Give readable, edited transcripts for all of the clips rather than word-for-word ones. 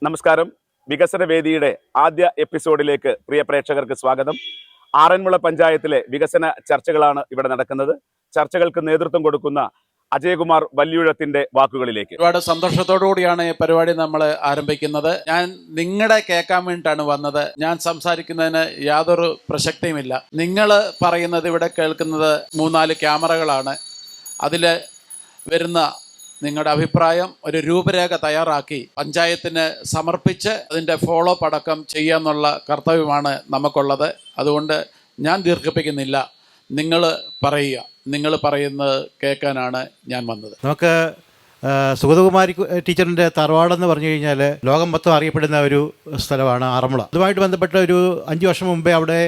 നമസ്കാരം. വികസന വേദിയുടെ ആദ്യ എപ്പിസോഡിലേക്ക് പ്രിയ പ്രേക്ഷകർക്ക് സ്വാഗതം. ആറന്മുള പഞ്ചായത്തിലെ വികസന ചർച്ചകളാണ് ഇവിടെ നടക്കുന്നത്. ചർച്ചകൾക്ക് നേതൃത്വം കൊടുക്കുന്ന അജയകുമാർ വല്യൂഴത്തിന്റെ വാക്കുകളിലേക്ക്. ഒരുപാട് സന്തോഷത്തോടുകൂടിയാണ് ഈ പരിപാടി നമ്മൾ ആരംഭിക്കുന്നത്. ഞാൻ നിങ്ങളെ കേൾക്കാൻ വേണ്ടിയിട്ടാണ് വന്നത്. ഞാൻ സംസാരിക്കുന്നതിന് യാതൊരു പ്രസക്തിയുമില്ല. നിങ്ങൾ പറയുന്നത് ഇവിടെ കേൾക്കുന്നത് 3-4 ക്യാമറകളാണ്. അതിൽ വരുന്ന നിങ്ങളുടെ അഭിപ്രായം ഒരു രൂപരേഖ തയ്യാറാക്കി പഞ്ചായത്തിന് സമർപ്പിച്ച് അതിൻ്റെ ഫോളോ അപ്പ് അടക്കം ചെയ്യാന്നുള്ള കർത്തവ്യമാണ് നമുക്കുള്ളത്. അതുകൊണ്ട് ഞാൻ ദീർഘിപ്പിക്കുന്നില്ല. നിങ്ങൾ പറയുക, നിങ്ങൾ പറയുന്നത് കേൾക്കാനാണ് ഞാൻ വന്നത്. നമുക്ക് സുഗതകുമാരി ടീച്ചറിൻ്റെ തറവാടെന്ന് പറഞ്ഞു കഴിഞ്ഞാൽ ലോകം മൊത്തം അറിയപ്പെടുന്ന ഒരു സ്ഥലമാണ് ആറന്മുള. അതുമായിട്ട് ബന്ധപ്പെട്ട ഒരു 5 വർഷം മുമ്പേ അവിടെ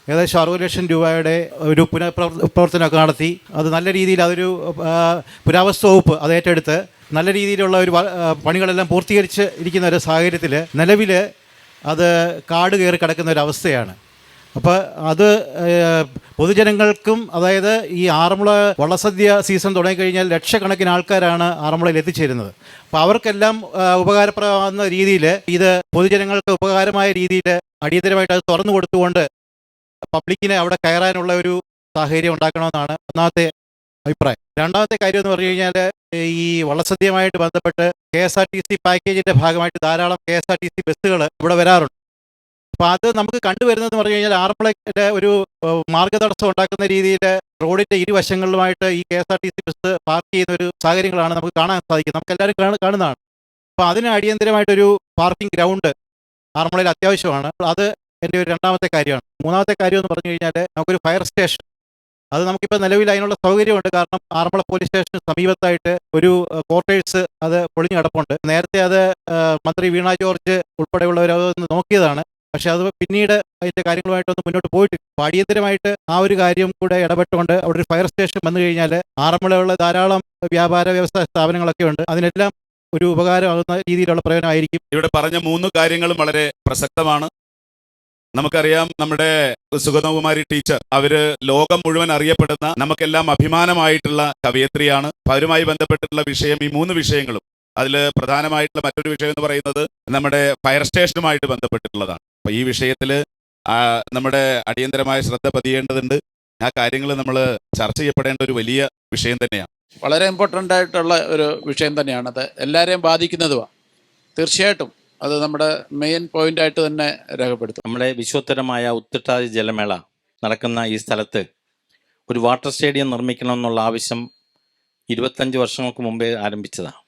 ഏകദേശം 60 ലക്ഷം രൂപയുടെ ഒരു പുനഃപ്രവർത്തനമൊക്കെ നടത്തി. അത് നല്ല രീതിയിൽ അതൊരു പുരാവസ്തു വകുപ്പ് അത് ഏറ്റെടുത്ത് നല്ല രീതിയിലുള്ള ഒരു പണികളെല്ലാം പൂർത്തീകരിച്ച് ഇരിക്കുന്ന ഒരു സാഹചര്യത്തിൽ നിലവിൽ അത് കാട് കയറി കിടക്കുന്ന ഒരു അവസ്ഥയാണ്. അപ്പോൾ അത് പൊതുജനങ്ങൾക്കും, അതായത് ഈ ആറന്മുള വള്ളസദ്യ സീസൺ തുടങ്ങിക്കഴിഞ്ഞാൽ ലക്ഷക്കണക്കിന് ആൾക്കാരാണ് ആറന്മുളയിൽ എത്തിച്ചേരുന്നത്. അപ്പോൾ അവർക്കെല്ലാം ഉപകാരപ്രദമാകുന്ന രീതിയിൽ ഇത് പൊതുജനങ്ങൾക്ക് ഉപകാരമായ രീതിയിൽ അടിയന്തരമായിട്ട് അത് തുറന്നു കൊടുത്തുകൊണ്ട് പബ്ലിക്കിനെ അവിടെ കയറാനുള്ള ഒരു സാഹചര്യം ഉണ്ടാക്കണമെന്നാണ് ഒന്നാമത്തെ അഭിപ്രായം. രണ്ടാമത്തെ കാര്യം എന്ന് പറഞ്ഞു കഴിഞ്ഞാൽ ഈ വള്ളസദ്യയുമായിട്ട് ബന്ധപ്പെട്ട് KSRTC പാക്കേജിൻ്റെ ഭാഗമായിട്ട് ധാരാളം KSRTC ബസ്സുകൾ ഇവിടെ വരാറുണ്ട്. അപ്പോൾ അത് നമുക്ക് കണ്ടുവരുന്നതെന്ന് പറഞ്ഞു കഴിഞ്ഞാൽ ആറന്മുളയുടെ ഒരു മാർഗ്ഗതടസ്സം ഉണ്ടാക്കുന്ന രീതിയിൽ റോഡിൻ്റെ ഇരുവശങ്ങളിലുമായിട്ട് ഈ KSRTC ബസ് പാർക്ക് ചെയ്യുന്ന ഒരു സാഹചര്യങ്ങളാണ് നമുക്ക് കാണാൻ സാധിക്കുന്നത്. നമുക്ക് എല്ലാവരും കാണുന്നതാണ്. അപ്പോൾ അതിന് അടിയന്തരമായിട്ടൊരു പാർക്കിംഗ് ഗ്രൗണ്ട് ആറന്മുളയിൽ അത്യാവശ്യമാണ്. അത് എൻ്റെ ഒരു രണ്ടാമത്തെ കാര്യമാണ്. മൂന്നാമത്തെ കാര്യം എന്ന് പറഞ്ഞു കഴിഞ്ഞാൽ നമുക്കൊരു ഫയർ സ്റ്റേഷൻ, അത് നമുക്കിപ്പോൾ നിലവിൽ അതിനുള്ള സൗകര്യമുണ്ട്. കാരണം ആറന്മുള പോലീസ് സ്റ്റേഷന് സമീപത്തായിട്ട് ഒരു ക്വാർട്ടേഴ്സ് അത് പൊളിഞ്ഞു കിടപ്പുണ്ട്. നേരത്തെ അത് മന്ത്രി വീണ ജോർജ് ഉൾപ്പെടെയുള്ളവർ അതൊന്ന് നോക്കിയതാണ്. പക്ഷേ അത് പിന്നീട് അതിൻ്റെ കാര്യങ്ങളുമായിട്ടൊന്നും മുന്നോട്ട് പോയിട്ടില്ല. അപ്പോൾ അടിയന്തരമായിട്ട് ആ ഒരു കാര്യം കൂടെ ഇടപെട്ടുകൊണ്ട് അവിടെ ഒരു ഫയർ സ്റ്റേഷൻ വന്നു കഴിഞ്ഞാൽ ആറന്മുളയുള്ള ധാരാളം വ്യാപാര വ്യവസായ സ്ഥാപനങ്ങളൊക്കെ ഉണ്ട്, അതിനെല്ലാം ഒരു ഉപകാരമാകുന്ന രീതിയിലുള്ള പ്രയോജനമായിരിക്കും. ഇവിടെ പറഞ്ഞ 3 കാര്യങ്ങളും വളരെ പ്രസക്തമാണ്. നമുക്കറിയാം, നമ്മുടെ സുഗതകുമാരി ടീച്ചർ അവര് ലോകം മുഴുവൻ അറിയപ്പെടുന്ന നമുക്കെല്ലാം അഭിമാനമായിട്ടുള്ള കവയത്രിയാണ്. അവരുമായി ബന്ധപ്പെട്ടിട്ടുള്ള വിഷയം, ഈ 3 വിഷയങ്ങളും, അതിൽ പ്രധാനമായിട്ടുള്ള മറ്റൊരു വിഷയം എന്ന് പറയുന്നത് നമ്മുടെ ഫയർ സ്റ്റേഷനുമായിട്ട് ബന്ധപ്പെട്ടിട്ടുള്ളതാണ്. അപ്പൊ ഈ വിഷയത്തിൽ നമ്മുടെ അടിയന്തരമായ ശ്രദ്ധ പതിയേണ്ടതുണ്ട്. ആ കാര്യങ്ങൾ നമ്മൾ ചർച്ച ചെയ്യപ്പെടേണ്ട ഒരു വലിയ വിഷയം തന്നെയാണ്. വളരെ ഇമ്പോർട്ടൻ്റ് ആയിട്ടുള്ള ഒരു വിഷയം തന്നെയാണത്. എല്ലാവരെയും ബാധിക്കുന്നതുമാണ്. തീർച്ചയായിട്ടും അത് നമ്മുടെ മെയിൻ പോയിന്റായിട്ട് തന്നെ രേഖപ്പെടുത്തും. നമ്മുടെ വിശ്വോത്തരമായ ഉത്രട്ടാതി ജലമേള നടക്കുന്ന ഈ സ്ഥലത്ത് ഒരു വാട്ടർ സ്റ്റേഡിയം നിർമ്മിക്കണമെന്നുള്ള ആവശ്യം 25 വർഷങ്ങൾക്ക് മുമ്പേ ആരംഭിച്ചതാണ്.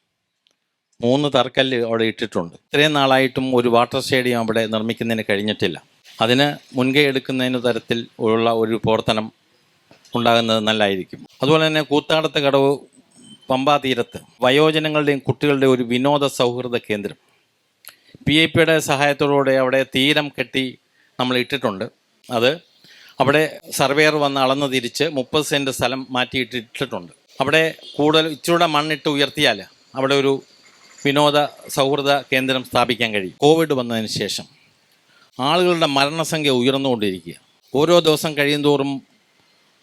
3 തറക്കല്ല് അവിടെ ഇട്ടിട്ടുണ്ട്. ഇത്രയും നാളായിട്ടും ഒരു വാട്ടർ സ്റ്റേഡിയം അവിടെ നിർമ്മിക്കുന്നതിന് കഴിഞ്ഞിട്ടില്ല. അതിന് മുൻകൈ എടുക്കുന്നതിന് തരത്തിൽ ഉള്ള ഒരു പ്രവർത്തനം ഉണ്ടാകുന്നത് നല്ലതായിരിക്കും. അതുപോലെ തന്നെ കൂത്താടത്ത് കടവ് പമ്പാ തീരത്ത് വയോജനങ്ങളുടെയും കുട്ടികളുടെയും ഒരു വിനോദ സൗഹൃദ കേന്ദ്രം PIPയുടെ സഹായത്തോടുകൂടെ അവിടെ തീരം കെട്ടി നമ്മൾ ഇട്ടിട്ടുണ്ട്. അത് അവിടെ സർവേയർ വന്ന് അളന്ന് തിരിച്ച് 30 സെൻറ്റ് സ്ഥലം മാറ്റിയിട്ടിട്ടുണ്ട്. അവിടെ കൂടുതൽ ഇച്ചിരൂടെ മണ്ണിട്ട് ഉയർത്തിയാൽ അവിടെ ഒരു വിനോദ സൗഹൃദ കേന്ദ്രം സ്ഥാപിക്കാൻ കഴിയും. കോവിഡ് വന്നതിന് ശേഷം ആളുകളുടെ മരണസംഖ്യ ഉയർന്നുകൊണ്ടിരിക്കുക. ഓരോ ദിവസം കഴിയുന്തോറും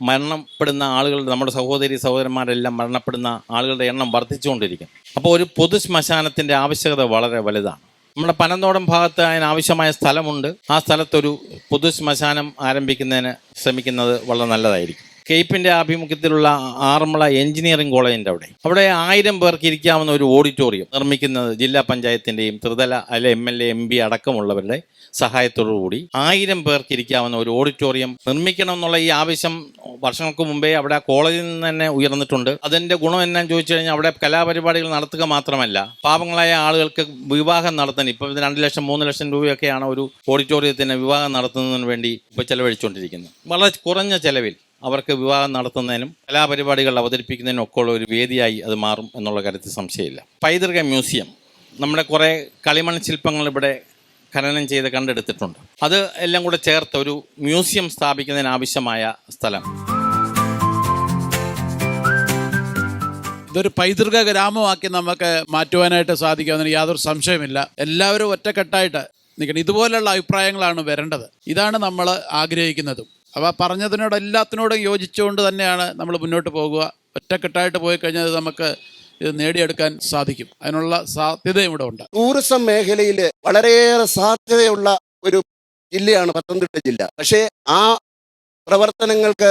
മരണപ്പെടുന്ന ആളുകൾ, നമ്മുടെ സഹോദരന്മാരെല്ലാം മരണപ്പെടുന്ന ആളുകളുടെ എണ്ണം വർദ്ധിച്ചുകൊണ്ടിരിക്കും. അപ്പോൾ ഒരു പൊതു ശ്മശാനത്തിൻ്റെ ആവശ്യകത വളരെ വലുതാണ്. നമ്മുടെ പനന്തോടം ഭാഗത്ത് അതിനാവശ്യമായ സ്ഥലമുണ്ട്. ആ സ്ഥലത്തൊരു പൊതു ശ്മശാനം ആരംഭിക്കുന്നതിന് ശ്രമിക്കുന്നത് വളരെ നല്ലതായിരിക്കും. കെയ്പ്പിൻ്റെ ആഭിമുഖ്യത്തിലുള്ള ആറന്മുള എഞ്ചിനീയറിംഗ് കോളേജിൻ്റെ അവിടെ 1000 പേർക്ക് ഇരിക്കാവുന്ന ഒരു ഓഡിറ്റോറിയം നിർമ്മിക്കുന്നത് ജില്ലാ പഞ്ചായത്തിൻ്റെയും ത്രിതല MLA MP അടക്കമുള്ളവരുടെ സഹായത്തോടുകൂടി 1000 പേർക്ക് ഇരിക്കാവുന്ന ഒരു ഓഡിറ്റോറിയം നിർമ്മിക്കണം എന്നുള്ള ഈ ആവശ്യം വർഷങ്ങൾക്ക് മുമ്പേ അവിടെ കോളേജിൽ നിന്ന് തന്നെ ഉയർന്നിട്ടുണ്ട്. അതിൻ്റെ ഗുണം എന്നാന്ന് ചോദിച്ചു കഴിഞ്ഞാൽ അവിടെ കലാപരിപാടികൾ നടത്തുക മാത്രമല്ല, പാവങ്ങളായ ആളുകൾക്ക് വിവാഹം നടത്താൻ ഇപ്പോൾ 2 ലക്ഷം 3 ലക്ഷം രൂപയൊക്കെയാണ് ഒരു ഓഡിറ്റോറിയത്തിന് വിവാഹം നടത്തുന്നതിന് വേണ്ടി ഇപ്പോൾ ചെലവഴിച്ചുകൊണ്ടിരിക്കുന്നത്. വളരെ കുറഞ്ഞ ചെലവിൽ അവർക്ക് വിവാഹം നടത്തുന്നതിനും കലാപരിപാടികൾ അവതരിപ്പിക്കുന്നതിനും ഒക്കെ ഉള്ള ഒരു വേദിയായി അത് മാറും എന്നുള്ള കാര്യത്തിൽ സംശയമില്ല. പൈതൃക മ്യൂസിയം, നമ്മുടെ കുറേ കളിമൺ ശില്പങ്ങൾ ഇവിടെ ഖനനം ചെയ്ത് കണ്ടെടുത്തിട്ടുണ്ട്. അത് എല്ലാം കൂടെ ചേർത്ത് ഒരു മ്യൂസിയം സ്ഥാപിക്കുന്നതിനാവശ്യമായ സ്ഥലം. ഇതൊരു പൈതൃക ഗ്രാമമാക്കി നമുക്ക് മാറ്റുവാനായിട്ട് സാധിക്കാമെന്ന് യാതൊരു സംശയമില്ല. എല്ലാവരും ഒറ്റക്കെട്ടായിട്ട് നിൽക്കണം. ഇതുപോലുള്ള അഭിപ്രായങ്ങളാണ് വരേണ്ടത്. ഇതാണ് നമ്മൾ ആഗ്രഹിക്കുന്നതും. അപ്പോൾ പറഞ്ഞതിനോട് എല്ലാത്തിനോടും യോജിച്ചുകൊണ്ട് തന്നെയാണ് നമ്മൾ മുന്നോട്ട് പോകുക. ഒറ്റക്കെട്ടായിട്ട് പോയി കഴിഞ്ഞാൽ നമുക്ക് ഇത് നേടിയെടുക്കാൻ സാധിക്കും. അതിനുള്ള സാധ്യതയും ഇവിടെ ഉണ്ട്. ടൂറിസം മേഖലയിൽ വളരെയേറെ സാധ്യതയുള്ള ഒരു ജില്ലയാണ് പത്തനംതിട്ട ജില്ല. പക്ഷേ ആ പ്രവർത്തനങ്ങൾക്ക്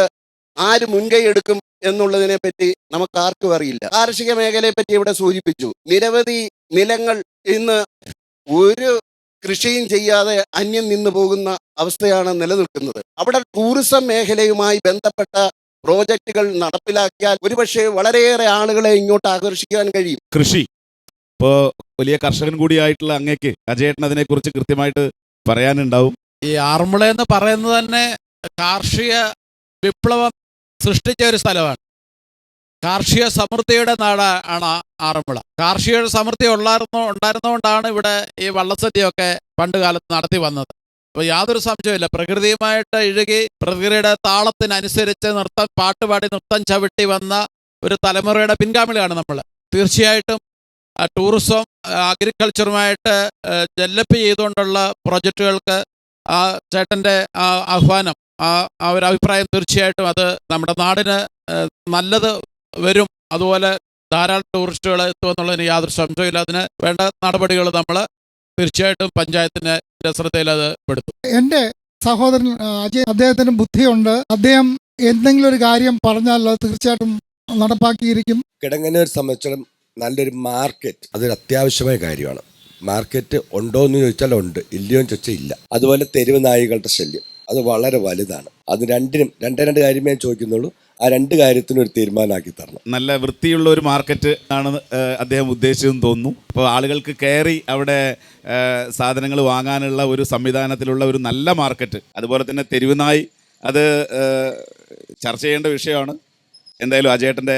ആര് മുൻകൈ എടുക്കും എന്നുള്ളതിനെ പറ്റി നമുക്ക് ആർക്കും അറിയില്ല. കാർഷിക മേഖലയെ പറ്റി ഇവിടെ സൂചിപ്പിച്ചു. നിരവധി നിലങ്ങൾ ഇന്ന് ഒരു കൃഷിയും ചെയ്യാതെ അന്യം നിന്നു പോകുന്ന അവസ്ഥയാണ് നിലനിൽക്കുന്നത്. അവിടെ ടൂറിസം മേഖലയുമായി ബന്ധപ്പെട്ട പ്രോജക്റ്റുകൾ നടപ്പിലാക്കിയാൽ ഒരുപക്ഷെ വളരെയേറെ ആളുകളെ ഇങ്ങോട്ട് ആകർഷിക്കാൻ കഴിയും. കൃഷി ഇപ്പോൾ വലിയ കർഷകൻ കൂടിയായിട്ടുള്ള അങ്ങേക്ക് അജയേട്ടൻ അതിനെക്കുറിച്ച് കൃത്യമായിട്ട് പറയാനുണ്ടാവും. ഈ ആറന്മുള എന്ന് പറയുന്നത് തന്നെ കാർഷിക വിപ്ലവം സൃഷ്ടിച്ച ഒരു സ്ഥലമാണ്. കാർഷിക സമൃദ്ധിയുടെ നാടാണ് ആറന്മുള. കാർഷിക സമൃദ്ധി ഉണ്ടായിരുന്നുകൊണ്ടാണ് ഇവിടെ ഈ വള്ളസദ്യയൊക്കെ പണ്ട് കാലത്ത് നടത്തി വന്നത്. അപ്പോൾ യാതൊരു സംശയമില്ല, പ്രകൃതിയുമായിട്ട് ഇഴുകി പ്രകൃതിയുടെ താളത്തിനനുസരിച്ച് പാട്ടുപാടി നൃത്തം ചവിട്ടി വന്ന ഒരു തലമുറയുടെ പിൻഗാമികളാണ് നമ്മൾ. തീർച്ചയായിട്ടും ടൂറിസം അഗ്രികൾച്ചറുമായിട്ട് ഡെവലപ്പ് ചെയ്തുകൊണ്ടുള്ള പ്രോജക്റ്റുകൾക്ക് ആ ചേട്ടൻ്റെ ആഹ്വാനം, ആ ഒരു അഭിപ്രായം തീർച്ചയായിട്ടും അത് നമ്മുടെ നാടിന് നല്ലത് വരും. അതുപോലെ ധാരാളം ടൂറിസ്റ്റുകൾ എത്തുമെന്നുള്ളതിന് യാതൊരു സംശയമില്ല. അതിന് വേണ്ട നടപടികൾ നമ്മൾ തീർച്ചയായിട്ടും പഞ്ചായത്തിൻ്റെ ശ്രദ്ധയിൽ അത് പെടുത്തും. എൻ്റെ സഹോദരൻ അജയ്, അദ്ദേഹത്തിന് ബുദ്ധിയുണ്ട്. അദ്ദേഹം എന്തെങ്കിലും ഒരു കാര്യം പറഞ്ഞാൽ അത് തീർച്ചയായിട്ടും നടപ്പാക്കിയിരിക്കും. കിടങ്ങനൂർ സംബന്ധിച്ചിടത്തോളം നല്ലൊരു മാർക്കറ്റ് അതൊരു അത്യാവശ്യമായ കാര്യമാണ്. മാർക്കറ്റ് ഉണ്ടോ എന്ന് ചോദിച്ചാൽ ഉണ്ട്, ഇല്ലയോ എന്ന് ചോദിച്ചാൽ ഇല്ല. അതുപോലെ തെരുവ് നായികളുടെ ശല്യം അത് വളരെ വലുതാണ്. അത് രണ്ടിനും രണ്ട് കാര്യമേ ഞാൻ ചോദിക്കുന്നുള്ളൂ. ആ രണ്ട് കാര്യത്തിനും ഒരു തീരുമാനമാക്കി തരണം. നല്ല വൃത്തിയുള്ള ഒരു മാർക്കറ്റ് ആണ് അദ്ദേഹം ഉദ്ദേശിച്ചതെന്ന് തോന്നുന്നു. അപ്പോൾ ആളുകൾക്ക് കയറി അവിടെ സാധനങ്ങൾ വാങ്ങാനുള്ള ഒരു സംവിധാനത്തിലുള്ള ഒരു നല്ല മാർക്കറ്റ്, അതുപോലെ തന്നെ തെരുവുനായി, അത് ചർച്ച ചെയ്യേണ്ട വിഷയമാണ്. എന്തായാലും അജയേട്ടൻ്റെ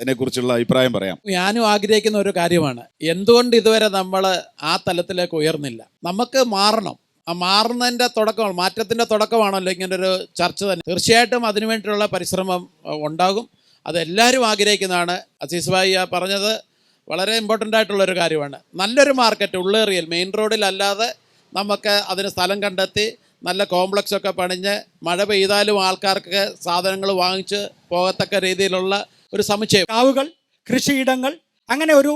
അതിനെക്കുറിച്ചുള്ള അഭിപ്രായം പറയാം. ഞാനും ആഗ്രഹിക്കുന്ന ഒരു കാര്യമാണ്, എന്തുകൊണ്ട് ഇതുവരെ നമ്മൾ ആ തലത്തിലേക്ക് ഉയർന്നില്ല? നമുക്ക് മാറണം. ആ മാറുന്നതിൻ്റെ തുടക്കമാണ്, മാറ്റത്തിൻ്റെ തുടക്കമാണല്ലോ ഇങ്ങനൊരു ചർച്ച തന്നെ. തീർച്ചയായിട്ടും അതിനുവേണ്ടിയുള്ള പരിശ്രമം ഉണ്ടാകും. അതെല്ലാവരും ആഗ്രഹിക്കുന്നതാണ്. അസീസ് ഭായി പറഞ്ഞത് വളരെ ഇമ്പോർട്ടൻ്റ് ആയിട്ടുള്ളൊരു കാര്യമാണ്. നല്ലൊരു മാർക്കറ്റ് ഉള്ളേറിയൽ മെയിൻ റോഡിലല്ലാതെ നമുക്ക് അതിന് സ്ഥലം കണ്ടെത്തി നല്ല കോംപ്ലക്സ് ഒക്കെ പണിഞ്ഞ് മഴ പെയ്താലും ആൾക്കാർക്ക് സാധനങ്ങൾ വാങ്ങിച്ച് പോകത്തക്ക രീതിയിലുള്ള ഒരു സമുച്ചയം. കാവുകൾ, കൃഷിയിടങ്ങൾ, അങ്ങനെ ഒരു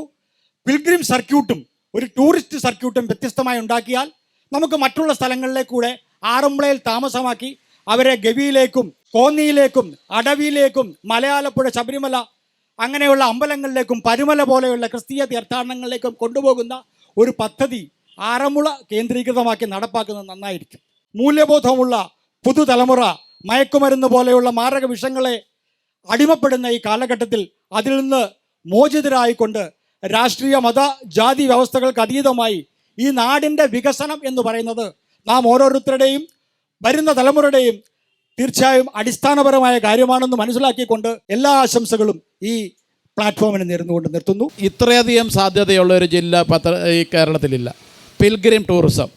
പിൽഗ്രിം സർക്യൂട്ടും ഒരു ടൂറിസ്റ്റ് സർക്യൂട്ടും വ്യത്യസ്തമായി ഉണ്ടാക്കിയാൽ നമുക്ക് മറ്റുള്ള സ്ഥലങ്ങളിലേക്കൂടെ ആറന്മുളയിൽ താമസമാക്കി അവരെ ഗവിയിലേക്കും കോന്നിയിലേക്കും അടവിയിലേക്കും മലയാളപ്പുഴ, ശബരിമല അങ്ങനെയുള്ള അമ്പലങ്ങളിലേക്കും പരുമല പോലെയുള്ള ക്രിസ്തീയ തീർത്ഥാടനങ്ങളിലേക്കും കൊണ്ടുപോകുന്ന ഒരു പദ്ധതി ആറന്മുള കേന്ദ്രീകൃതമാക്കി നടപ്പാക്കുന്നത് നന്നായിരിക്കും. മൂല്യബോധമുള്ള പുതുതലമുറ മയക്കുമരുന്ന് പോലെയുള്ള മാരക വിഷങ്ങളെ അടിമപ്പെടുന്ന ഈ കാലഘട്ടത്തിൽ അതിൽ നിന്ന് മോചിതരായിക്കൊണ്ട് രാഷ്ട്രീയ മത ജാതി വ്യവസ്ഥകൾക്ക് അതീതമായി ഈ നാടിൻ്റെ വികസനം എന്ന് പറയുന്നത് നാം ഓരോരുത്തരുടെയും വരുന്ന തലമുറയുടെയും തീർച്ചയായും അടിസ്ഥാനപരമായ കാര്യമാണെന്ന് മനസ്സിലാക്കിക്കൊണ്ട് എല്ലാ ആശംസകളും ഈ പ്ലാറ്റ്ഫോമിന് നേർന്നുകൊണ്ട് നിർത്തുന്നു. ഇത്രയധികം സാധ്യതയുള്ള ഒരു ജില്ല ഈ കേരളത്തിലില്ല. പിൽഗ്രിം ടൂറിസം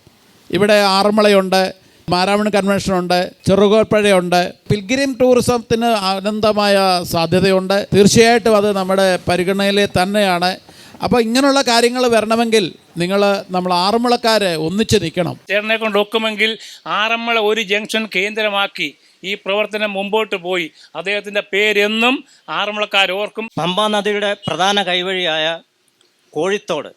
ഇവിടെ ആറന്മുളയുണ്ട്, മാരാമൺ കൺവെൻഷനുണ്ട്, ചെറുകോൽപ്പുഴയുണ്ട്. പിൽഗ്രിം ടൂറിസത്തിന് അനന്തമായ സാധ്യതയുണ്ട്. തീർച്ചയായിട്ടും അത് നമ്മുടെ പരിഗണനയിൽ തന്നെയാണ്. അപ്പോൾ ഇങ്ങനെയുള്ള കാര്യങ്ങൾ വരണമെങ്കിൽ നമ്മൾ ആറന്മുളക്കാരെ ഒന്നിച്ച് നിൽക്കണം. ചേട്ടനെ കൊണ്ട് ഒക്കുമെങ്കിൽ ആറന്മുള ഒരു ജംഗ്ഷൻ കേന്ദ്രമാക്കി ഈ പ്രവർത്തനം മുമ്പോട്ട് പോയി അദ്ദേഹത്തിൻ്റെ പേരെന്നും ആറന്മുളക്കാരോർക്കും. പമ്പാ നദിയുടെ പ്രധാന കൈവഴിയായ കോഴിത്തോട്,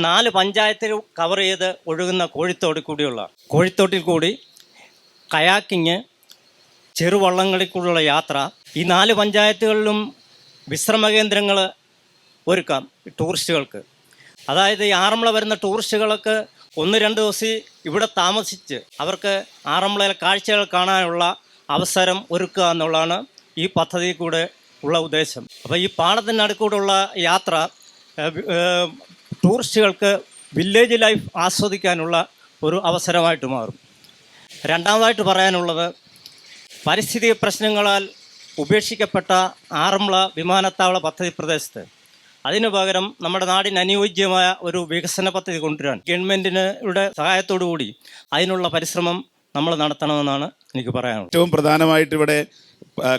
4 പഞ്ചായത്തിൽ കവർ ചെയ്ത് ഒഴുകുന്ന കോഴിത്തോട്ടിൽ കൂടി കയാക്കിങ്, ചെറുവള്ളങ്ങളിൽ കൂടിയുള്ള യാത്ര, ഈ 4 പഞ്ചായത്തുകളിലും വിശ്രമ കേന്ദ്രങ്ങൾ ഒരുക്കാം ടൂറിസ്റ്റുകൾക്ക്. അതായത് ഈ ആറന്മുള വരുന്ന ടൂറിസ്റ്റുകൾക്ക് 1-2 ദിവസം ഇവിടെ താമസിച്ച് അവർക്ക് ആറന്മുളയിലെ കാഴ്ചകൾ കാണാനുള്ള അവസരം ഒരുക്കുക എന്നുള്ളതാണ് ഈ പദ്ധതി കൂടെ ഉള്ള ഉദ്ദേശം. അപ്പോൾ ഈ പാടത്തിനടുക്കൂടെയുള്ള യാത്ര ടൂറിസ്റ്റുകൾക്ക് വില്ലേജ് ലൈഫ് ആസ്വദിക്കാനുള്ള ഒരു അവസരമായിട്ട് മാറും. രണ്ടാമതായിട്ട് പറയാനുള്ളത്, പരിസ്ഥിതി പ്രശ്നങ്ങളാൽ ഉപേക്ഷിക്കപ്പെട്ട ആറന്മുള വിമാനത്താവള പദ്ധതി പ്രദേശത്ത് അതിനു പകരം നമ്മുടെ നാടിന് അനുയോജ്യമായ ഒരു വികസന പദ്ധതി കൊണ്ടുവരാൻ ഗവൺമെൻറ്റിനുടെ സഹായത്തോടു കൂടി അതിനുള്ള പരിശ്രമം നമ്മൾ നടത്തണമെന്നാണ് എനിക്ക് പറയാനുള്ളത്. ഏറ്റവും പ്രധാനമായിട്ട് ഇവിടെ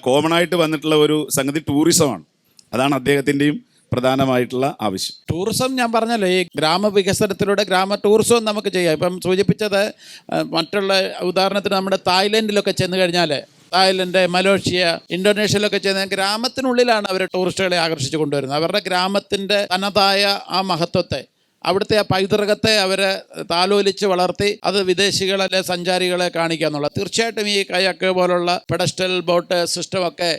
കോമൺ ആയിട്ട് വന്നിട്ടുള്ള ഒരു സംഗതി ടൂറിസമാണ്. അതാണ് അദ്ദേഹത്തിൻ്റെയും പ്രധാനമായിട്ടുള്ള ആവശ്യം. ടൂറിസം ഞാൻ പറഞ്ഞല്ലോ, ഈ ഗ്രാമവികസനത്തിലൂടെ ടൂറിസവും നമുക്ക് ചെയ്യാം. ഇപ്പം സൂചിപ്പിച്ചത് മറ്റുള്ള ഉദാഹരണത്തിന് നമ്മുടെ തായ്ലൻഡിലൊക്കെ ചെന്ന് കഴിഞ്ഞാൽ തായ്ലൻഡ്, മലേഷ്യ, ഇന്തോനേഷ്യയിലൊക്കെ ചെയ്യുന്ന ഗ്രാമത്തിനുള്ളിലാണ് അവർ ടൂറിസ്റ്റുകളെ ആകർഷിച്ചു കൊണ്ടുവരുന്നത്. അവരുടെ ഗ്രാമത്തിൻ്റെ തനതായ ആ മഹത്വത്തെ, അവിടുത്തെ ആ പൈതൃകത്തെ അവരെ താലോലിച്ച് വളർത്തി അത് വിദേശികളെ, സഞ്ചാരികളെ കാണിക്കുക എന്നുള്ളത്. തീർച്ചയായിട്ടും ഈ കയാക്ക് പോലുള്ള പെഡസ്റ്റൽ ബോട്ട് സിസ്റ്റമൊക്കെ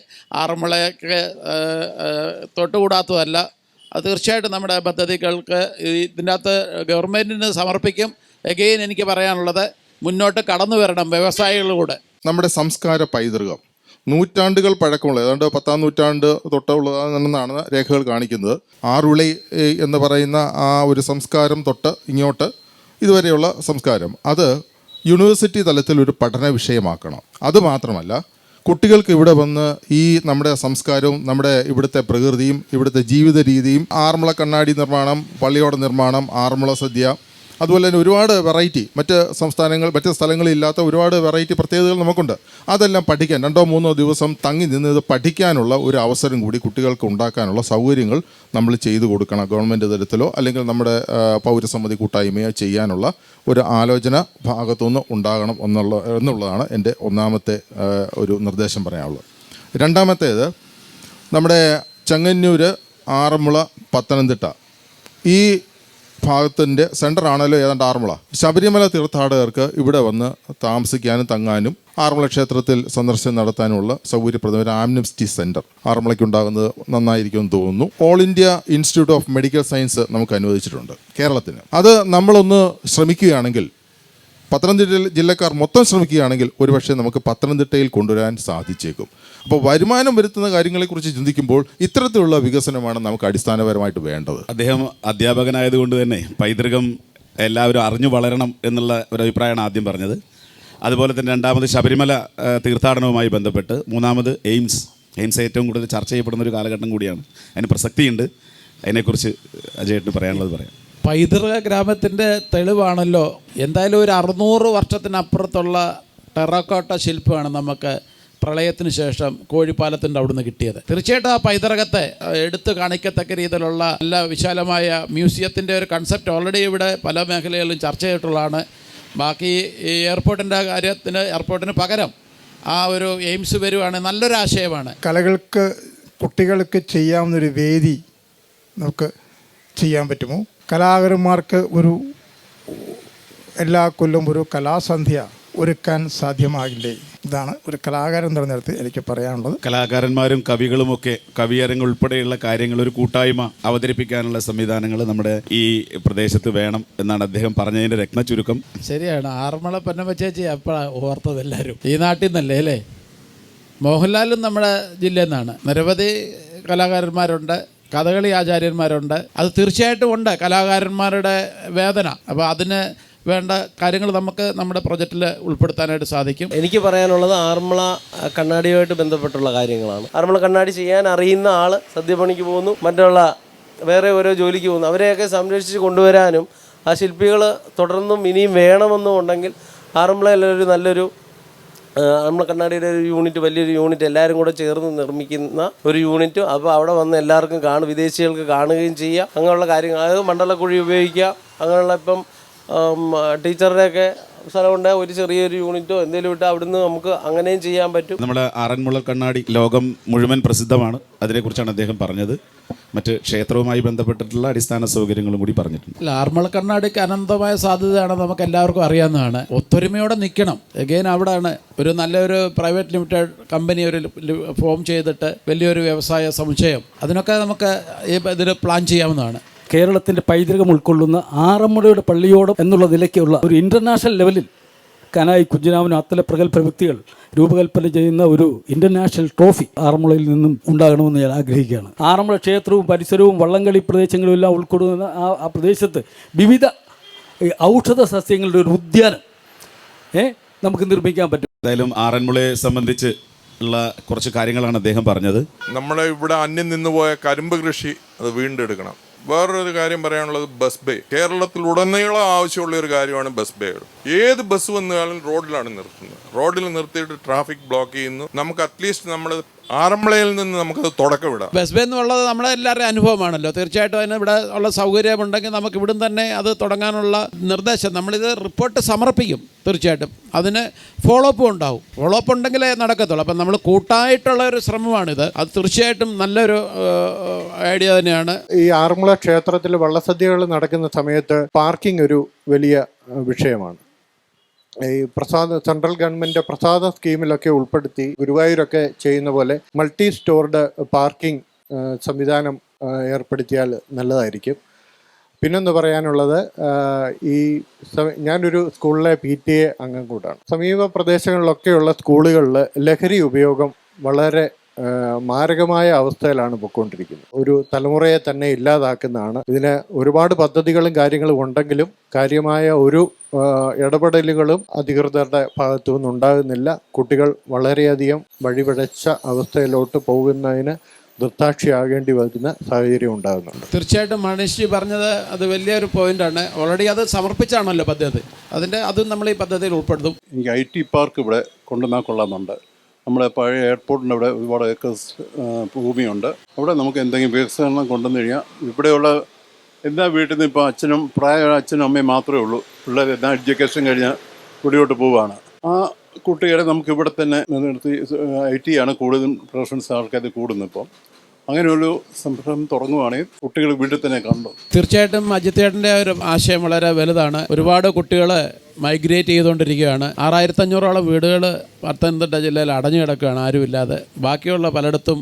ആറന്മുളയ്ക്ക് തൊട്ടുകൂടാത്തതല്ല. അത് തീർച്ചയായിട്ടും നമ്മുടെ പദ്ധതികൾക്ക് ഇതിൻ്റെ അകത്ത് ഗവൺമെൻറ്റിന് സമർപ്പിക്കും. എഗെയിൻ എനിക്ക് പറയാനുള്ളത്, മുന്നോട്ട് കടന്നു വരണം വ്യവസായികളിലൂടെ. നമ്മുടെ സംസ്കാര പൈതൃകം നൂറ്റാണ്ടുകൾ പഴക്കമുള്ള, ഏതാണ്ട് 10-ാം നൂറ്റാണ്ട് തൊട്ടുള്ളതാണെന്നാണ് രേഖകൾ കാണിക്കുന്നത്. ആറുളി എന്ന് പറയുന്ന ആ ഒരു സംസ്കാരം തൊട്ട് ഇങ്ങോട്ട് ഇതുവരെയുള്ള സംസ്കാരം അത് യൂണിവേഴ്സിറ്റി തലത്തിൽ ഒരു പഠന വിഷയമാക്കണം. അതുമാത്രമല്ല, കുട്ടികൾക്ക് ഇവിടെ വന്ന് ഈ നമ്മുടെ സംസ്കാരവും നമ്മുടെ ഇവിടുത്തെ പ്രകൃതിയും ഇവിടുത്തെ ജീവിത രീതിയും, ആറന്മുള കണ്ണാടി നിർമ്മാണം, പള്ളിയോട നിർമ്മാണം, ആറന്മുള സദ്യ, അതുപോലെ തന്നെ ഒരുപാട് വെറൈറ്റി മറ്റ് സ്ഥലങ്ങളിൽ ഇല്ലാത്ത ഒരുപാട് വെറൈറ്റി പ്രത്യേകതകൾ നമുക്കുണ്ട്. അതെല്ലാം പഠിക്കാൻ 2-3 ദിവസം തങ്ങി നിന്ന് ഇത് പഠിക്കാനുള്ള ഒരു അവസരം കൂടി കുട്ടികൾക്ക് ഉണ്ടാക്കാനുള്ള സൗകര്യങ്ങൾ നമ്മൾ ചെയ്തു കൊടുക്കണം. ഗവൺമെൻറ് തലത്തിലോ അല്ലെങ്കിൽ നമ്മുടെ പൗരസമിതി കൂട്ടായ്മയോ ചെയ്യാനുള്ള ഒരു ആലോചന ഭാഗത്തുനിന്ന് ഉണ്ടാകണം എന്നുള്ളതാണ് എൻ്റെ ഒന്നാമത്തെ ഒരു നിർദ്ദേശം പറയാനുള്ളത്. രണ്ടാമത്തേത്, നമ്മുടെ ചെങ്ങന്നൂർ, ആറന്മുള, പത്തനംതിട്ട ഈ ഭാഗത്തിൻ്റെ സെൻറ്ററാണല്ലോ ഏതാണ്ട് ആറന്മുള. ശബരിമല തീർത്ഥാടകർക്ക് ഇവിടെ വന്ന് താമസിക്കാനും തങ്ങാനും ആറന്മുള ക്ഷേത്രത്തിൽ സന്ദർശനം നടത്താനുമുള്ള സൗകര്യപ്രദമായ ഒരു ആംനസ്റ്റി സെൻറ്റർ ആറന്മുളയ്ക്കുണ്ടാകുന്നത് നന്നായിരിക്കുമെന്ന് തോന്നുന്നു. All India institute of medical science നമുക്ക് അനുവദിച്ചിട്ടുണ്ട് കേരളത്തിന്. അത് നമ്മളൊന്ന് ശ്രമിക്കുകയാണെങ്കിൽ, പത്തനംതിട്ട ജില്ലക്കാർ മൊത്തം ശ്രമിക്കുകയാണെങ്കിൽ ഒരുപക്ഷെ നമുക്ക് പത്തനംതിട്ടയിൽ കൊണ്ടുവരാൻ സാധിച്ചേക്കും. അപ്പോൾ വരുമാനം വരുത്തുന്ന കാര്യങ്ങളെക്കുറിച്ച് ചിന്തിക്കുമ്പോൾ ഇത്തരത്തിലുള്ള വികസനമാണ് നമുക്ക് അടിസ്ഥാനപരമായിട്ട് വേണ്ടത്. അദ്ദേഹം അധ്യാപകനായതുകൊണ്ട് തന്നെ പൈതൃകം എല്ലാവരും അറിഞ്ഞു വളരണം എന്നുള്ള ഒരു അഭിപ്രായമാണ് ആദ്യം പറഞ്ഞത്. അതുപോലെ തന്നെ രണ്ടാമത് ശബരിമല തീർത്ഥാടനവുമായി ബന്ധപ്പെട്ട്, മൂന്നാമത് എയിംസ് ഏറ്റവും കൂടുതൽ ചർച്ച ചെയ്യപ്പെടുന്ന ഒരു കാലഘട്ടം കൂടിയാണ്. അതിന് പ്രസക്തിയുണ്ട്. അതിനെക്കുറിച്ച് അജയേട്ടന് പറയാനുള്ളത് പറയാം. പൈതൃക ഗ്രാമത്തിൻ്റെ തെളിവാണല്ലോ. എന്തായാലും ഒരു 600 വർഷത്തിനപ്പുറത്തുള്ള ടെറക്കോട്ട ശില്പമാണ് നമുക്ക് പ്രളയത്തിന് ശേഷം കോഴിപ്പാലത്തിൻ്റെ അവിടുന്ന് കിട്ടിയത്. തീർച്ചയായിട്ടും ആ പൈതൃകത്തെ എടുത്തു കാണിക്കത്തക്ക രീതിയിലുള്ള നല്ല വിശാലമായ മ്യൂസിയത്തിൻ്റെ ഒരു കൺസെപ്റ്റ് ഓൾറെഡി ഇവിടെ പല മേഖലകളിലും ചർച്ച ചെയ്തിട്ടുള്ളതാണ്. ബാക്കി ഈ എയർപോർട്ടിന് പകരം ആ ഒരു എയിംസ് വരുവാണ്, നല്ലൊരു ആശയമാണ്. കലകൾക്ക്, കുട്ടികൾക്ക് ചെയ്യാവുന്നൊരു വേദി നമുക്ക് ചെയ്യാൻ പറ്റുമോ? കലാകാരന്മാർക്ക് എല്ലാ കൊല്ലം ഒരു കലാസന്ധ്യ ഒരുക്കാൻ സാധ്യമാകില്ലേ? ഇതാണ് ഒരു കലാകാരൻ തിരഞ്ഞെടുത്ത് എനിക്ക് പറയാനുള്ളത്. കലാകാരന്മാരും കവികളുമൊക്കെ കവിയരങ്ങ് ഉൾപ്പെടെയുള്ള കാര്യങ്ങൾ ഒരു കൂട്ടായ്മ അവതരിപ്പിക്കാനുള്ള സംവിധാനങ്ങൾ നമ്മുടെ ഈ പ്രദേശത്ത് വേണം എന്നാണ് അദ്ദേഹം പറഞ്ഞതിൻ്റെ രത്ന ചുരുക്കം. ശരിയാണ്. ആറന്മുള പൊന്നമ്മ ചേച്ചി അപ്പോഴാണ് ഓർത്തത് എല്ലാവരും. ഈ നാട്ടിൽ നിന്നല്ലേ അല്ലേ? മോഹൻലാലും നമ്മുടെ ജില്ലയിൽ നിന്നാണ്. നിരവധി കലാകാരന്മാരുണ്ട്, കഥകളി ആചാര്യന്മാരുണ്ട്. അത് തീർച്ചയായിട്ടും ഉണ്ട് കലാകാരന്മാരുടെ വേദന. അപ്പോൾ അതിന് വേണ്ട കാര്യങ്ങൾ നമുക്ക് നമ്മുടെ പ്രൊജക്റ്റിൽ ഉൾപ്പെടുത്താനായിട്ട് സാധിക്കും. എനിക്ക് പറയാനുള്ളത് ആറന്മുള കണ്ണാടിയുമായിട്ട് ബന്ധപ്പെട്ടുള്ള കാര്യങ്ങളാണ്. ആറന്മുള കണ്ണാടി ചെയ്യാൻ അറിയുന്ന ആൾ സദ്യപണിക്ക് പോകുന്നു, മറ്റുള്ള വേറെ ഓരോ ജോലിക്ക് പോകുന്നു. അവരെയൊക്കെ സംരക്ഷിച്ച് കൊണ്ടുവരാനും ആ ശില്പികൾ തുടർന്നും ഇനിയും വേണമെന്നുണ്ടെങ്കിൽ ആറന്മുളയിലൊരു നല്ലൊരു ആറന്മുള കണ്ണാടിയുടെ ഒരു യൂണിറ്റ്, വലിയൊരു യൂണിറ്റ് എല്ലാവരും കൂടെ ചേർന്ന് നിർമ്മിക്കുന്ന ഒരു യൂണിറ്റ്. അപ്പോൾ അവിടെ വന്ന് എല്ലാവർക്കും വിദേശികൾക്ക് കാണുകയും ചെയ്യാം. അങ്ങനെയുള്ള കാര്യങ്ങൾ, അതായത് മണ്ഡലക്കുഴി ഉപയോഗിക്കുക, അങ്ങനെയുള്ള ഇപ്പം ടീച്ചറുടെയൊക്കെ സ്ഥലമുണ്ട്, ഒരു ചെറിയൊരു യൂണിറ്റോ എന്തെങ്കിലും ഇട്ട് അവിടുന്ന് നമുക്ക് അങ്ങനെയും ചെയ്യാൻ പറ്റും. നമ്മുടെ ആറന്മുള കണ്ണാടി ലോകം മുഴുവൻ പ്രസിദ്ധമാണ്. അതിനെക്കുറിച്ചാണ് അദ്ദേഹം പറഞ്ഞത്. മറ്റ് ക്ഷേത്രവുമായി ബന്ധപ്പെട്ടിട്ടുള്ള അടിസ്ഥാന സൗകര്യങ്ങളും കൂടി പറഞ്ഞിട്ടുണ്ട്. ആറന്മുള കണ്ണാടിക്ക് അനന്തമായ സാധ്യതയാണ്, നമുക്ക് എല്ലാവർക്കും അറിയാവുന്നതാണ്. ഒത്തൊരുമയോടെ നിൽക്കണം. എഗെയിൻ അവിടെയാണ് ഒരു നല്ലൊരു പ്രൈവറ്റ് ലിമിറ്റഡ് കമ്പനി ഒരു ഫോം ചെയ്തിട്ട് വലിയൊരു വ്യവസായ സമുച്ചയം, അതിനൊക്കെ നമുക്ക് ഇതിന് പ്ലാൻ ചെയ്യാവുന്നതാണ്. കേരളത്തിൻ്റെ പൈതൃകം ഉൾക്കൊള്ളുന്ന ആറന്മുളയുടെ പള്ളിയോടം എന്നുള്ള നിലയ്ക്കുള്ള ഒരു ഇൻ്റർനാഷണൽ ലെവലിൽ കനായി കുഞ്ഞിരാമനും അത്തരം പ്രഗത്ഭ വ്യക്തികൾ രൂപകൽപ്പന ചെയ്യുന്ന ഒരു ഇൻ്റർനാഷണൽ ട്രോഫി ആറന്മുളയിൽ നിന്നും ഉണ്ടാകണമെന്ന് ഞാൻ ആഗ്രഹിക്കുകയാണ്. ആറന്മുള ക്ഷേത്രവും പരിസരവും വള്ളംകളി പ്രദേശങ്ങളും എല്ലാം ഉൾക്കൊള്ളുന്ന ആ പ്രദേശത്ത് വിവിധ ഔഷധ സസ്യങ്ങളുടെ ഒരു ഉദ്യാനം നമുക്ക് നിർമ്മിക്കാൻ പറ്റും. എന്തായാലും ആറന്മുളയെ സംബന്ധിച്ച് ഉള്ള കുറച്ച് കാര്യങ്ങളാണ് അദ്ദേഹം പറഞ്ഞത്. നമ്മുടെ ഇവിടെ അന്യം നിന്നുപോയ കരിമ്പ് കൃഷി അത് വീണ്ടെടുക്കണം. വേറൊരു കാര്യം പറയാനുള്ളത് ബസ് ബേ. കേരളത്തിൽ ഉടനീളം ആവശ്യമുള്ള ഒരു കാര്യമാണ് ബസ് ബേകൾ. ഏത് ബസ് വന്നാലും റോഡിലാണ് നിർത്തുന്നത്. റോഡിൽ നിർത്തിയിട്ട് ട്രാഫിക് ബ്ലോക്ക് ചെയ്യുന്നു. നമുക്ക് അറ്റ്ലീസ്റ്റ് നമ്മൾ ആറന്മുളയിൽ നിന്ന് നമുക്കത് തുടക്കമിടാം. ബസ് ബേ എന്നുള്ളത് നമ്മുടെ എല്ലാവരുടെയും അനുഭവമാണല്ലോ. തീർച്ചയായിട്ടും അതിന് ഇവിടെ ഉള്ള സൗകര്യമുണ്ടെങ്കിൽ നമുക്ക് ഇവിടുന്ന് തന്നെ അത് തുടങ്ങാനുള്ള നിർദ്ദേശം, നമ്മളിത് റിപ്പോർട്ട് സമർപ്പിക്കും. തീർച്ചയായിട്ടും അതിന് ഫോളോ അപ്പും ഉണ്ടാവും. ഫോളോ അപ്പ് ഉണ്ടെങ്കിലേ നടക്കത്തുള്ളൂ. അപ്പം നമ്മൾ കൂട്ടായിട്ടുള്ള ഒരു ശ്രമമാണിത്. അത് തീർച്ചയായിട്ടും നല്ലൊരു ഐഡിയ തന്നെയാണ്. ഈ ആറന്മുള ക്ഷേത്രത്തിൽ വള്ളസദ്യകൾ നടക്കുന്ന സമയത്ത് പാർക്കിംഗ് ഒരു വലിയ വിഷയമാണ്. ഈ സെൻട്രൽ ഗവൺമെൻറ് പ്രസാദ സ്കീമിലൊക്കെ ഉൾപ്പെടുത്തി ഗുരുവായൂരൊക്കെ ചെയ്യുന്ന പോലെ മൾട്ടി സ്റ്റോർഡ് പാർക്കിംഗ് സംവിധാനം ഏർപ്പെടുത്തിയാൽ നല്ലതായിരിക്കും. പിന്നെന്ന് പറയാനുള്ളത്, ഞാനൊരു സ്കൂളിലെ PTA അംഗം കൂടാണ്. സമീപ പ്രദേശങ്ങളിലൊക്കെയുള്ള സ്കൂളുകളിൽ ലഹരി ഉപയോഗം വളരെ മാരകമായ അവസ്ഥയിലാണ് പൊയ്ക്കൊണ്ടിരിക്കുന്നത്. ഒരു തലമുറയെ തന്നെ ഇല്ലാതാക്കുന്നതാണ്. ഇതിന് ഒരുപാട് പദ്ധതികളും കാര്യങ്ങളും ഉണ്ടെങ്കിലും കാര്യമായ ഒരു ഇടപെടലുകളും അധികൃതരുടെ ഭാഗത്തു നിന്നുണ്ടാകുന്നില്ല. കുട്ടികൾ വളരെയധികം വഴിപിഴച്ച അവസ്ഥയിലോട്ട് പോകുന്നതിന് ദൃക്സാക്ഷിയാകേണ്ടി വരുന്ന സാഹചര്യം ഉണ്ടാകുന്നുണ്ട്. തീർച്ചയായിട്ടും മനീഷ് പറഞ്ഞത് അത് വലിയൊരു പോയിന്റാണ്. ഓൾറെഡി അത് സമർപ്പിച്ചാണല്ലോ പദ്ധതി. അതും നമ്മൾ ഈ പദ്ധതിയിൽ ഉൾപ്പെടുത്തും. എനിക്ക് IT പാർക്ക് ഇവിടെ കൊണ്ടുവന്നാൽ കൊള്ളാമെന്നുണ്ട്. നമ്മുടെ പഴയ എയർപോർട്ടിൻ്റെ അവിടെ ഒരുപാട് ഏക്കേഴ്സ് ഭൂമിയുണ്ട്. അവിടെ നമുക്ക് എന്തെങ്കിലും വികസനം കൊണ്ടുവന്നു കഴിഞ്ഞാൽ ഇവിടെയുള്ള എല്ലാ വീട്ടിൽ നിന്ന് ഇപ്പോൾ പ്രായമായ അച്ഛനും അമ്മയും മാത്രമേ ഉള്ളൂ. പിള്ളേർ എല്ലാ എഡ്യൂക്കേഷൻ കഴിഞ്ഞാൽ ഇവിടെയോട്ട് പോവുകയാണ്. ആ കുട്ടികളെ നമുക്ക് ഇവിടെ തന്നെ നിർത്തി IT ആണ് കൂടുതലും പ്രൊഫഷൻസ് ആൾക്കാർ കൂടുന്നത്. ഇപ്പോൾ അങ്ങനെയൊരു സംരംഭം തുടങ്ങുകയാണെങ്കിൽ കുട്ടികൾ വീട്ടിൽ തന്നെ കണ്ടു. തീർച്ചയായിട്ടും അജിത്തേട്ടൻ്റെ ഒരു ആശയം വളരെ വലുതാണ്. ഒരുപാട് കുട്ടികൾ മൈഗ്രേറ്റ് ചെയ്തുകൊണ്ടിരിക്കുകയാണ്. 6500ഓളം വീടുകൾ പത്തനംതിട്ട ജില്ലയിൽ അടഞ്ഞു കിടക്കുകയാണ് ആരുമില്ലാതെ. ബാക്കിയുള്ള പലയിടത്തും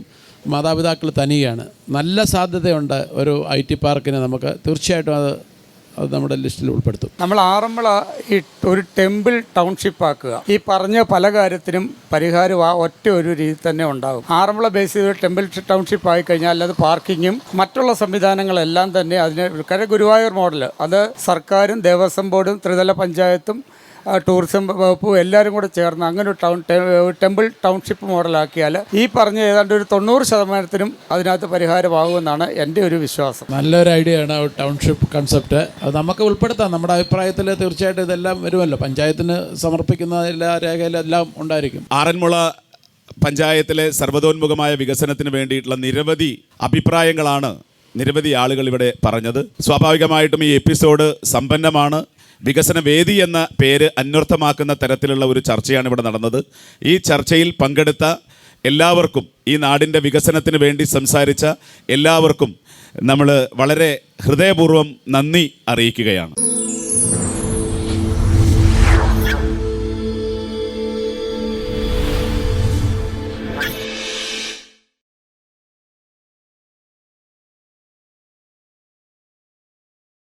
മാതാപിതാക്കൾ തനിയാണ്. നല്ല സാധ്യതയുണ്ട് ഒരു IT പാർക്കിന്. നമുക്ക് തീർച്ചയായിട്ടും അത് നമ്മുടെ ലിസ്റ്റിൽ ഉൾപ്പെടുത്തും. നമ്മൾ ആറന്മുള ഈ ഒരു ടെമ്പിൾ ടൗൺഷിപ്പ് ആക്കുക. ഈ പറഞ്ഞ പല കാര്യത്തിനും പരിഹാരം ആ ഒറ്റ ഒരു രീതി തന്നെ ഉണ്ടാകും. ആറന്മുള ബേസ് ചെയ്ത് ടെമ്പിൾ ടൗൺഷിപ്പ് ആയി കഴിഞ്ഞാൽ അത് പാർക്കിങ്ങും മറ്റുള്ള സംവിധാനങ്ങളെല്ലാം തന്നെ അതിന് ഗുരുവായൂർ മോഡൽ, അത് സർക്കാരും ദേവസ്വം ബോർഡും ത്രിതല പഞ്ചായത്തും ടൂറിസം വകുപ്പും എല്ലാവരും കൂടെ ചേർന്ന് അങ്ങനെ ഒരു ടെമ്പിൾ ടൗൺഷിപ്പ് മോഡലാക്കിയാൽ ഈ പറഞ്ഞ ഏതാണ്ട് ഒരു 90% അതിനകത്ത് പരിഹാരമാകുമെന്നാണ് എൻ്റെ ഒരു വിശ്വാസം. നല്ലൊരു ഐഡിയ ആണ് ടൗൺഷിപ്പ് കൺസെപ്റ്റ്. അത് നമുക്ക് ഉൾപ്പെടുത്താം. നമ്മുടെ അഭിപ്രായത്തിൽ തീർച്ചയായിട്ടും ഇതെല്ലാം വരുമല്ലോ. പഞ്ചായത്തിന് സമർപ്പിക്കുന്ന എല്ലാ രേഖയിലെല്ലാം ഉണ്ടായിരിക്കും. ആറന്മുള പഞ്ചായത്തിലെ സർവ്വതോന്മുഖമായ വികസനത്തിന് വേണ്ടിയിട്ടുള്ള നിരവധി അഭിപ്രായങ്ങളാണ് നിരവധി ആളുകൾ ഇവിടെ പറഞ്ഞത്. സ്വാഭാവികമായിട്ടും ഈ എപ്പിസോഡ് സമ്പന്നമാണ്. വികസന വേദി എന്ന പേര് അന്വർത്ഥമാക്കുന്ന തരത്തിലുള്ള ഒരു ചർച്ചയാണ് ഇവിടെ നടന്നത്. ഈ ചർച്ചയിൽ പങ്കെടുത്ത എല്ലാവർക്കും, ഈ നാടിൻ്റെ വികസനത്തിന് വേണ്ടി സംസാരിച്ച എല്ലാവർക്കും നമ്മൾ വളരെ ഹൃദയപൂർവ്വം നന്ദി അറിയിക്കുകയാണ്.